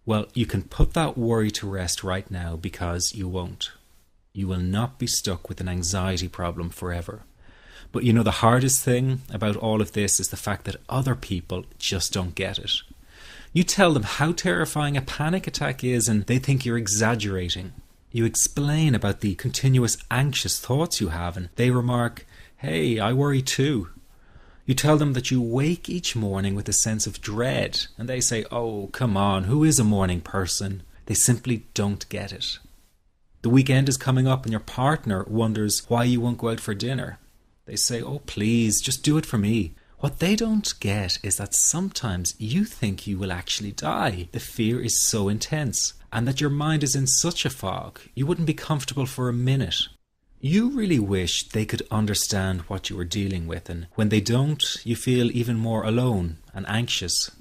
Well, you can put that worry to rest right now because you won't. You will not be stuck with an anxiety problem forever. But you know, the hardest thing about all of this is the fact that other people just don't get it. You tell them how terrifying a panic attack is and they think you're exaggerating. You explain about the continuous anxious thoughts you have and they remark, "Hey, I worry too." You tell them that you wake each morning with a sense of dread and they say, "Oh, come on, who is a morning person?" They simply don't get it. The weekend is coming up and your partner wonders why you won't go out for dinner. They say, "Oh, please, just do it for me." What they don't get is that sometimes you think you will actually die. The fear is so intense and that your mind is in such a fog, you wouldn't be comfortable for a minute. You really wish they could understand what you are dealing with, and when they don't, you feel even more alone and anxious.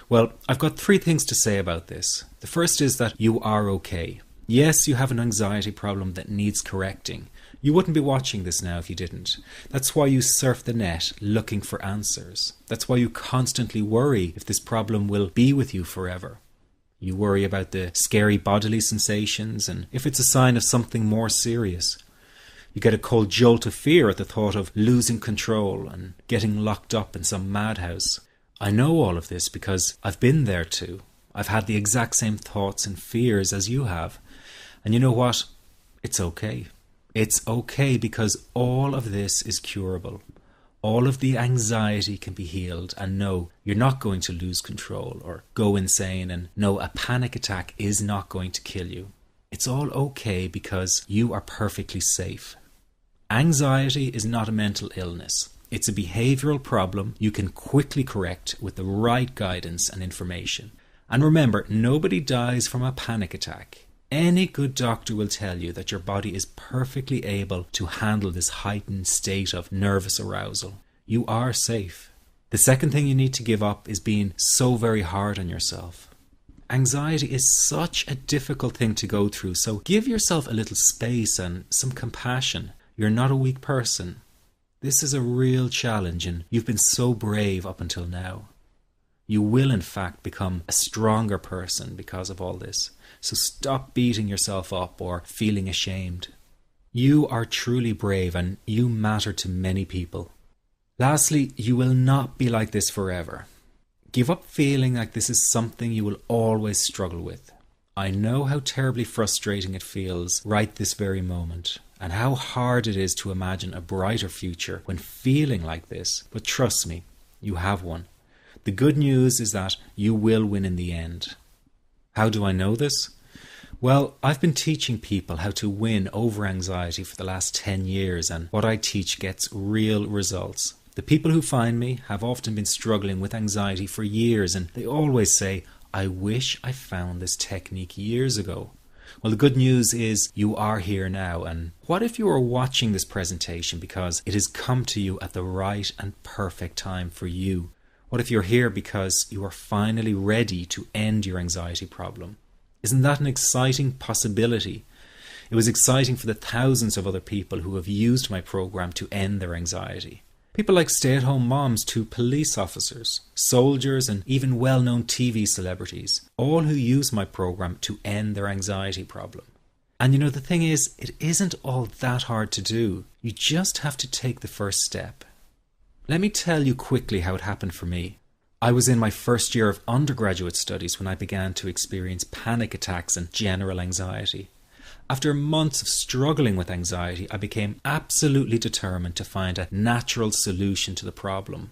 Well, I've got 3 things to say about this. The first is that you are okay. Yes, you have an anxiety problem that needs correcting. You wouldn't be watching this now if you didn't. That's why you surf the net looking for answers. That's why you constantly worry if this problem will be with you forever. You worry about the scary bodily sensations and if it's a sign of something more serious. You get a cold jolt of fear at the thought of losing control and getting locked up in some madhouse. I know all of this because I've been there too. I've had the exact same thoughts and fears as you have. And you know what? It's okay. It's okay because all of this is curable. All of the anxiety can be healed, and no, you're not going to lose control or go insane, and no, a panic attack is not going to kill you. It's all okay because you are perfectly safe. Anxiety is not a mental illness. It's a behavioral problem you can quickly correct with the right guidance and information. And remember, nobody dies from a panic attack. Any good doctor will tell you that your body is perfectly able to handle this heightened state of nervous arousal. You are safe. The second thing you need to give up is being so very hard on yourself. Anxiety is such a difficult thing to go through, so give yourself a little space and some compassion. You're not a weak person. This is a real challenge and you've been so brave up until now. You will in fact become a stronger person because of all this. So stop beating yourself up or feeling ashamed. You are truly brave and you matter to many people. Lastly, you will not be like this forever. Give up feeling like this is something you will always struggle with. I know how terribly frustrating it feels right this very moment, and how hard it is to imagine a brighter future when feeling like this, but trust me, you have one. The good news is that you will win in the end. How do I know this? Well, I've been teaching people how to win over anxiety for the last 10 years, and what I teach gets real results. The people who find me have often been struggling with anxiety for years, and they always say, "I wish I found this technique years ago." Well, the good news is you are here now, and what if you are watching this presentation because it has come to you at the right and perfect time for you? What if you're here because you are finally ready to end your anxiety problem? Isn't that an exciting possibility? It was exciting for the thousands of other people who have used my program to end their anxiety. People like stay-at-home moms to police officers, soldiers, and even well-known TV celebrities, all who use my program to end their anxiety problem. And you know, the thing is, it isn't all that hard to do. You just have to take the first step. Let me tell you quickly how it happened for me. I was in my first year of undergraduate studies when I began to experience panic attacks and general anxiety. After months of struggling with anxiety, I became absolutely determined to find a natural solution to the problem.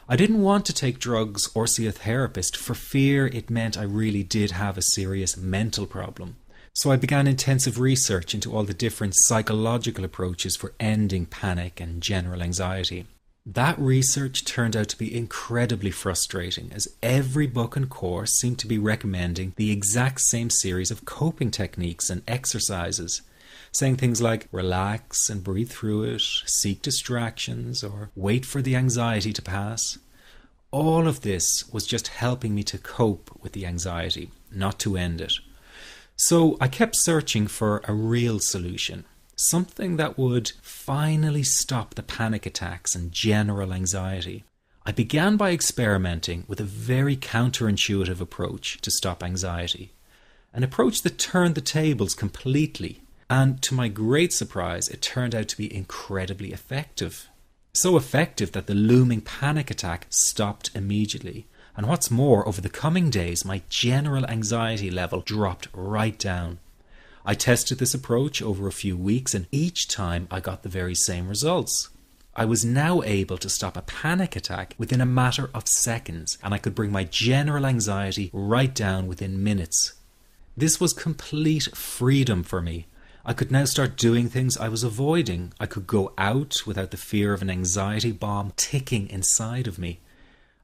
I didn't want to take drugs or see a therapist for fear it meant I really did have a serious mental problem. So I began intensive research into all the different psychological approaches for ending panic and general anxiety. That research turned out to be incredibly frustrating, as every book and course seemed to be recommending the exact same series of coping techniques and exercises, saying things like relax and breathe through it, seek distractions, or wait for the anxiety to pass. All of this was just helping me to cope with the anxiety, not to end it. So I kept searching for a real solution. Something that would finally stop the panic attacks and general anxiety. I began by experimenting with a very counterintuitive approach to stop anxiety, an approach that turned the tables completely, and to my great surprise, it turned out to be incredibly effective. So effective that the looming panic attack stopped immediately. And what's more, over the coming days, my general anxiety level dropped right down. I tested this approach over a few weeks, and each time I got the very same results. I was now able to stop a panic attack within a matter of seconds, and I could bring my general anxiety right down within minutes. This was complete freedom for me. I could now start doing things I was avoiding. I could go out without the fear of an anxiety bomb ticking inside of me.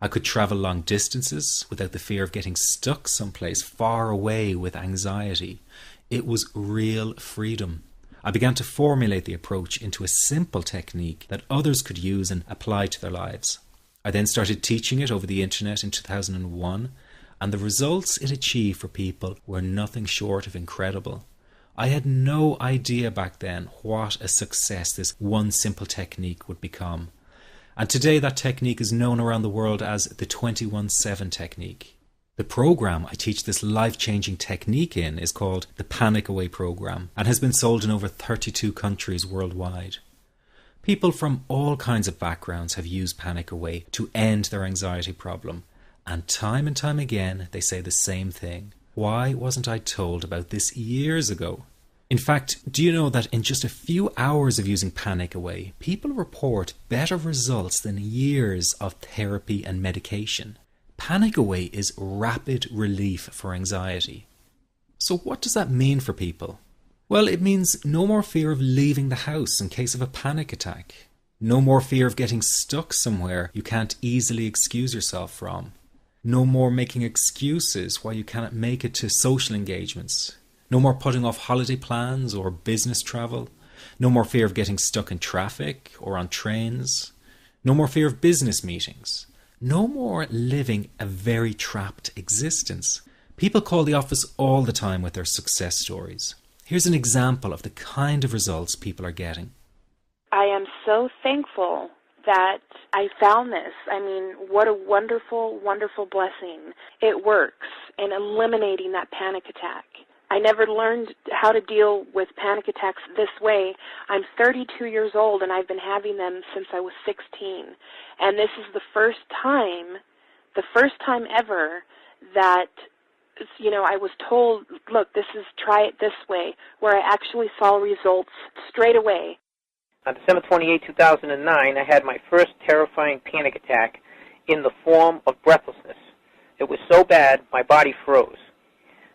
I could travel long distances without the fear of getting stuck someplace far away with anxiety. It was real freedom. I began to formulate the approach into a simple technique that others could use and apply to their lives. I then started teaching it over the internet in 2001, and the results it achieved for people were nothing short of incredible. I had no idea back then what a success this one simple technique would become. And today that technique is known around the world as the 21-7 technique. The program I teach this life-changing technique in is called the Panic Away program and has been sold in over 32 countries worldwide. People from all kinds of backgrounds have used Panic Away to end their anxiety problem, and time again they say the same thing. Why wasn't I told about this years ago? In fact, do you know that in just a few hours of using Panic Away, people report better results than years of therapy and medication? Panic Away is rapid relief for anxiety. So what does that mean for people? Well, it means no more fear of leaving the house in case of a panic attack. No more fear of getting stuck somewhere you can't easily excuse yourself from. No more making excuses why you cannot make it to social engagements. No more putting off holiday plans or business travel. No more fear of getting stuck in traffic or on trains. No more fear of business meetings. No more living a very trapped existence. People call the office all the time with their success stories. Here's an example of the kind of results people are getting. I am so thankful that I found this. I mean, what a wonderful, wonderful blessing. It works in eliminating that panic attack. I never learned how to deal with panic attacks this way. I'm 32 years old, and I've been having them since I was 16. And this is the first time ever that, I was told, look, try it this way, where I actually saw results straight away. On December 28, 2009, I had my first terrifying panic attack in the form of breathlessness. It was so bad, my body froze.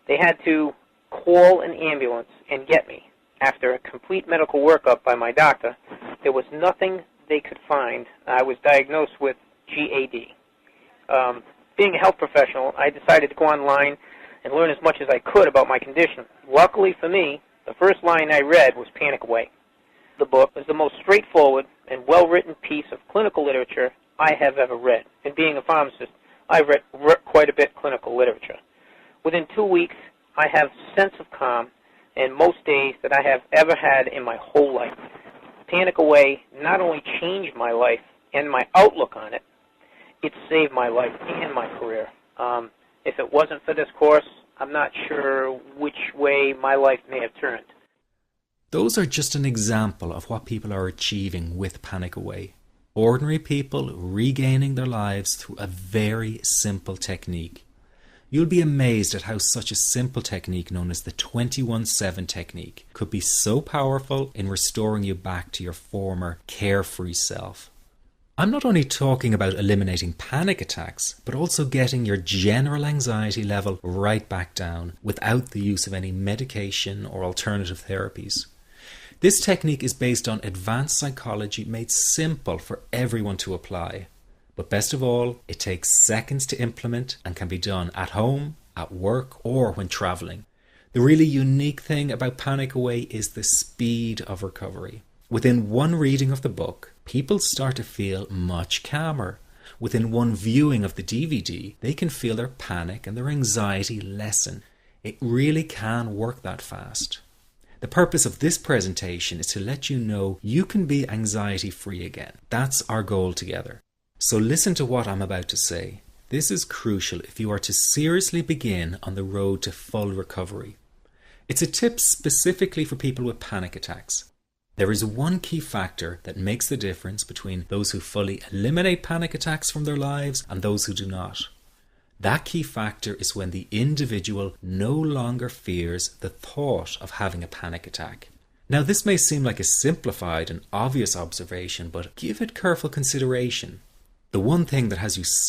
They had to call an ambulance and get me. After a complete medical workup by my doctor, there was nothing they could find. I was diagnosed with GAD. Being a health professional, I decided to go online and learn as much as I could about my condition. Luckily for me, the first line I read was Panic Away. The book was the most straightforward and well-written piece of clinical literature I have ever read. And being a pharmacist, I've read quite a bit of clinical literature. Within 2 weeks, I have a sense of calm in most days that I have ever had in my whole life. Panic Away not only changed my life and my outlook on it, it saved my life and my career. If it wasn't for this course, I'm not sure which way my life may have turned. Those are just an example of what people are achieving with Panic Away. Ordinary people regaining their lives through a very simple technique. You'll be amazed at how such a simple technique known as the 21-7 technique could be so powerful in restoring you back to your former carefree self. I'm not only talking about eliminating panic attacks, but also getting your general anxiety level right back down without the use of any medication or alternative therapies. This technique is based on advanced psychology made simple for everyone to apply. But best of all, it takes seconds to implement and can be done at home, at work, or when traveling. The really unique thing about Panic Away is the speed of recovery. Within one reading of the book, people start to feel much calmer. Within one viewing of the DVD, they can feel their panic and their anxiety lessen. It really can work that fast. The purpose of this presentation is to let you know you can be anxiety-free again. That's our goal together. So listen to what I'm about to say. This is crucial if you are to seriously begin on the road to full recovery. It's a tip specifically for people with panic attacks. There is one key factor that makes the difference between those who fully eliminate panic attacks from their lives and those who do not. That key factor is when the individual no longer fears the thought of having a panic attack. Now, this may seem like a simplified and obvious observation, but give it careful consideration. The one thing that has you